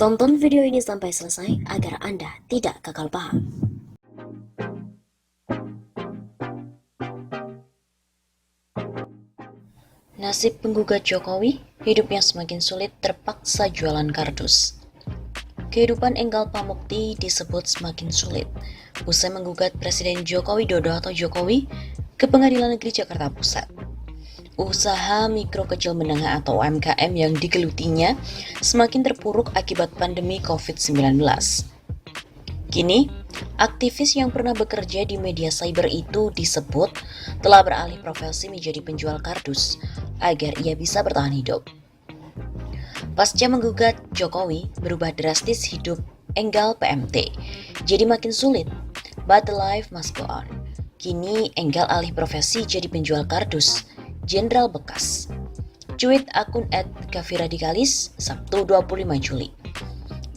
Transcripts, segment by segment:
Tonton video ini sampai selesai agar Anda tidak gagal paham. Nasib penggugat Jokowi, hidupnya semakin sulit terpaksa jualan kardus. Kehidupan Enggal Pamukti disebut semakin sulit usai menggugat Presiden Joko Widodo atau Jokowi ke Pengadilan Negeri Jakarta Pusat. Usaha mikro kecil menengah atau UMKM yang digelutinya semakin terpuruk akibat pandemi COVID-19. Kini, aktivis yang pernah bekerja di media cyber itu disebut telah beralih profesi menjadi penjual kardus agar ia bisa bertahan hidup. Pasca menggugat Jokowi, berubah drastis hidup Enggal PMT, jadi makin sulit, but the life must go on. Kini Enggal alih profesi jadi penjual kardus, jenderal bekas. Cuit akun @kafiradikalis, Sabtu 25 Juli.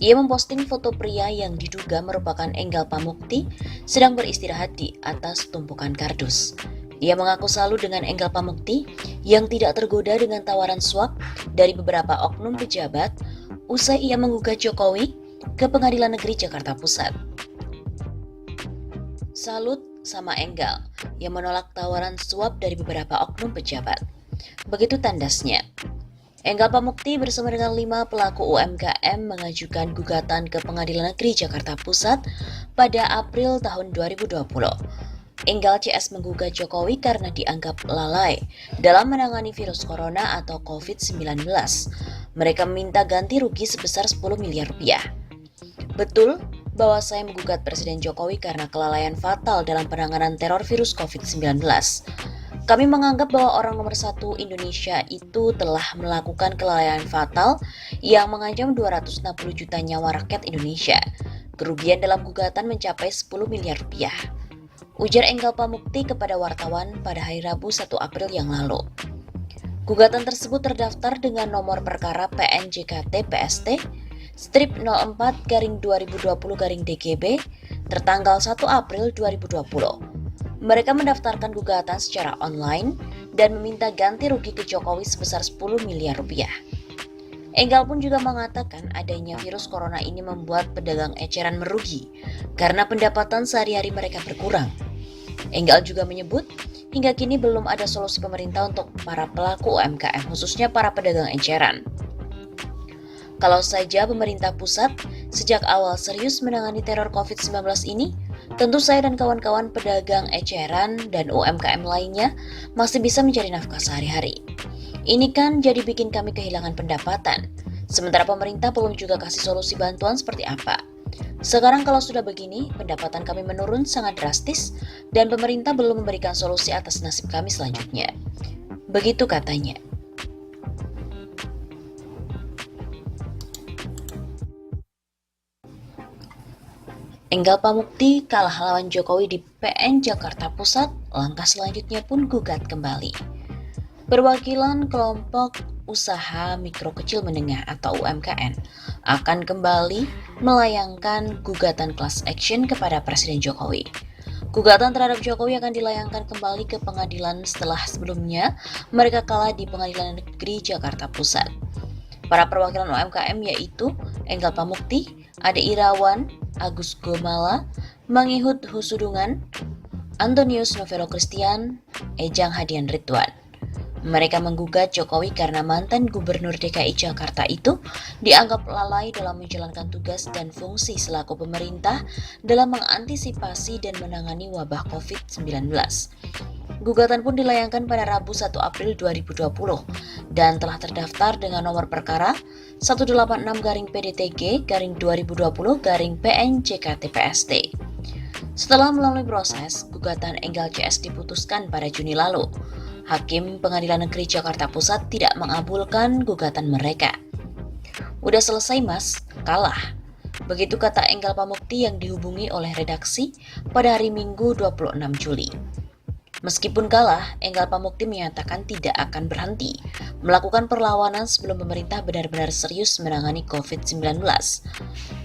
Ia memposting foto pria yang diduga merupakan Enggal Pamukti sedang beristirahat di atas tumpukan kardus. Ia mengaku salut dengan Enggal Pamukti yang tidak tergoda dengan tawaran suap dari beberapa oknum pejabat usai ia menggugat Jokowi ke Pengadilan Negeri Jakarta Pusat. Salut sama Enggal yang menolak tawaran suap dari beberapa oknum pejabat. Begitu tandasnya. Enggal Pamukti bersama dengan 5 pelaku UMKM mengajukan gugatan ke Pengadilan Negeri Jakarta Pusat pada April tahun 2020. Enggal CS menggugat Jokowi karena dianggap lalai dalam menangani virus corona atau COVID-19. Mereka meminta ganti rugi sebesar 10 miliar rupiah. Betul bahwa saya menggugat Presiden Jokowi karena kelalaian fatal dalam penanganan teror virus COVID-19. Kami menganggap bahwa orang nomor 1 Indonesia itu telah melakukan kelalaian fatal yang mengancam 260 juta nyawa rakyat Indonesia. Kerugian dalam gugatan mencapai 10 miliar rupiah. Ujar Enggal Pamukti kepada wartawan pada hari Rabu 1 April yang lalu. Gugatan tersebut terdaftar dengan nomor perkara PNJKT PST strip 04/2020/DGB tertanggal 1 April 2020. Mereka mendaftarkan gugatan secara online dan meminta ganti rugi ke Jokowi sebesar 10 miliar rupiah. Enggal pun juga mengatakan adanya virus corona ini membuat pedagang eceran merugi karena pendapatan sehari-hari mereka berkurang. Enggal juga menyebut hingga kini belum ada solusi pemerintah untuk para pelaku UMKM, khususnya para pedagang eceran. Kalau saja pemerintah pusat sejak awal serius menangani teror COVID-19 ini, tentu saya dan kawan-kawan pedagang eceran dan UMKM lainnya masih bisa mencari nafkah sehari-hari. Ini kan jadi bikin kami kehilangan pendapatan, sementara pemerintah belum juga kasih solusi bantuan seperti apa. Sekarang kalau sudah begini, pendapatan kami menurun sangat drastis dan pemerintah belum memberikan solusi atas nasib kami selanjutnya. Begitu katanya. Enggal Pamukti kalah lawan Jokowi di PN Jakarta Pusat, langkah selanjutnya pun gugat kembali. Perwakilan kelompok usaha mikro kecil menengah atau UMKM akan kembali melayangkan gugatan class action kepada Presiden Jokowi. Gugatan terhadap Jokowi akan dilayangkan kembali ke pengadilan setelah sebelumnya mereka kalah di Pengadilan Negeri Jakarta Pusat. Para perwakilan UMKM yaitu Enggal Pamukti, Ade Irawan, Agus Gomala, Mangihut Husudungan, Antonius Novelo Christian, Ejang Hadian Ridwan. Mereka menggugat Jokowi karena mantan Gubernur DKI Jakarta itu dianggap lalai dalam menjalankan tugas dan fungsi selaku pemerintah dalam mengantisipasi dan menangani wabah COVID-19. Gugatan pun dilayangkan pada Rabu 1 April 2020 dan telah terdaftar dengan nomor perkara 186-PDTG-2020-PNJKT-PST. Setelah melalui proses, gugatan Enggal CS diputuskan pada Juni lalu. Hakim Pengadilan Negeri Jakarta Pusat tidak mengabulkan gugatan mereka. Udah selesai mas, kalah. Begitu kata Enggal Pamukti yang dihubungi oleh redaksi pada hari Minggu 26 Juli. Meskipun kalah, Enggal Pamukti menyatakan tidak akan berhenti melakukan perlawanan sebelum pemerintah benar-benar serius menangani COVID-19.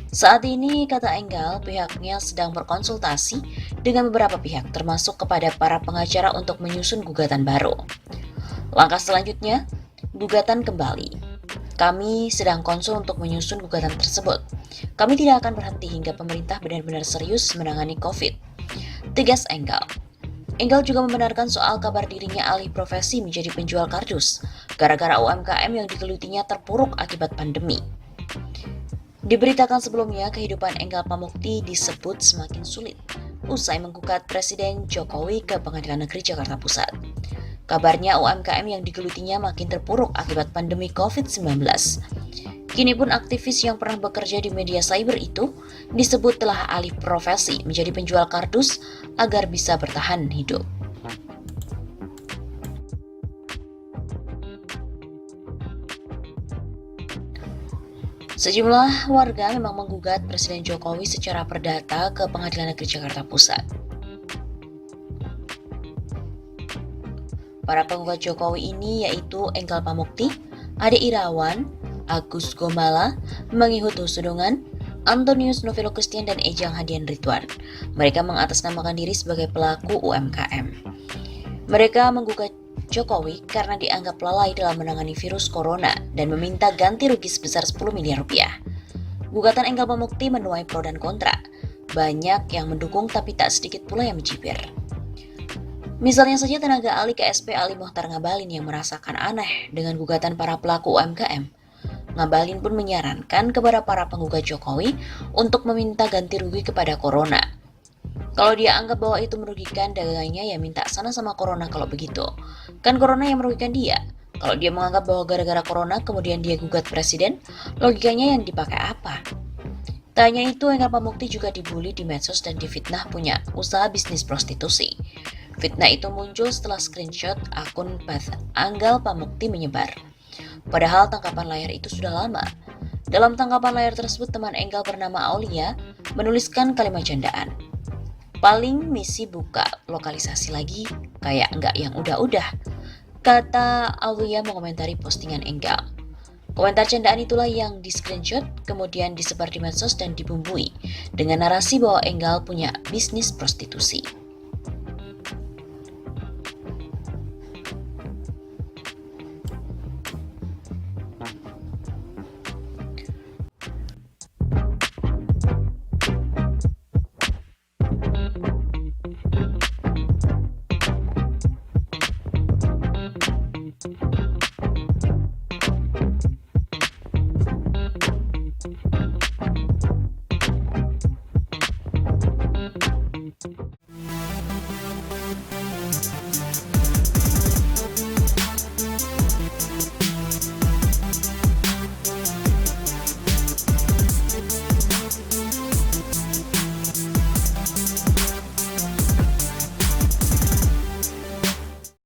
Saat ini, kata Enggal, pihaknya sedang berkonsultasi dengan beberapa pihak, termasuk kepada para pengacara untuk menyusun gugatan baru. Langkah selanjutnya, gugatan kembali. Kami sedang konsul untuk menyusun gugatan tersebut. Kami tidak akan berhenti hingga pemerintah benar-benar serius menangani COVID. Tegas Enggal. Enggal juga membenarkan soal kabar dirinya alih profesi menjadi penjual kardus, gara-gara UMKM yang digelutinya terpuruk akibat pandemi. Diberitakan sebelumnya, kehidupan Enggal Pamukti disebut semakin sulit usai menggugat Presiden Jokowi ke Pengadilan Negeri Jakarta Pusat. Kabarnya UMKM yang digelutinya makin terpuruk akibat pandemi COVID-19. Kini pun aktivis yang pernah bekerja di media cyber itu disebut telah alih profesi menjadi penjual kardus agar bisa bertahan hidup. Sejumlah warga memang menggugat Presiden Jokowi secara perdata ke Pengadilan Negeri Jakarta Pusat. Para penggugat Jokowi ini yaitu Enggal Pamukti, Ade Irawan, Agus Gomala, Mangihut Husudungan, Antonius Novelo Christian, dan Ejang Hadian Ridwan. Mereka mengatasnamakan diri sebagai pelaku UMKM. Mereka menggugat Jokowi karena dianggap lalai dalam menangani virus corona dan meminta ganti rugi sebesar 10 miliar rupiah. Gugatan Enggal Pamukti menuai pro dan kontra. Banyak yang mendukung tapi tak sedikit pula yang mencibir. Misalnya saja tenaga ahli KSP Ali Mohtar Ngabalin yang merasakan aneh dengan gugatan para pelaku UMKM. Ngabalin pun menyarankan kepada para penggugat Jokowi untuk meminta ganti rugi kepada Corona. Kalau dia anggap bahwa itu merugikan dagangannya, ya minta sana sama Corona kalau begitu. Kan Corona yang merugikan dia. Kalau dia menganggap bahwa gara-gara Corona kemudian dia gugat presiden, logikanya yang dipakai apa? Tak hanya itu, Enggal Pamukti juga dibully di medsos dan difitnah punya usaha bisnis prostitusi. Fitnah itu muncul setelah screenshot akun Beth Enggal Pamukti menyebar. Padahal tangkapan layar itu sudah lama. Dalam tangkapan layar tersebut, teman Enggal bernama Aulia menuliskan kalimat candaan. Paling misi buka lokalisasi lagi, kayak enggak yang udah-udah, kata Aulia mengomentari postingan Enggal. Komentar candaan itulah yang di-screenshot, kemudian disebar di medsos dan dibumbui dengan narasi bahwa Enggal punya bisnis prostitusi.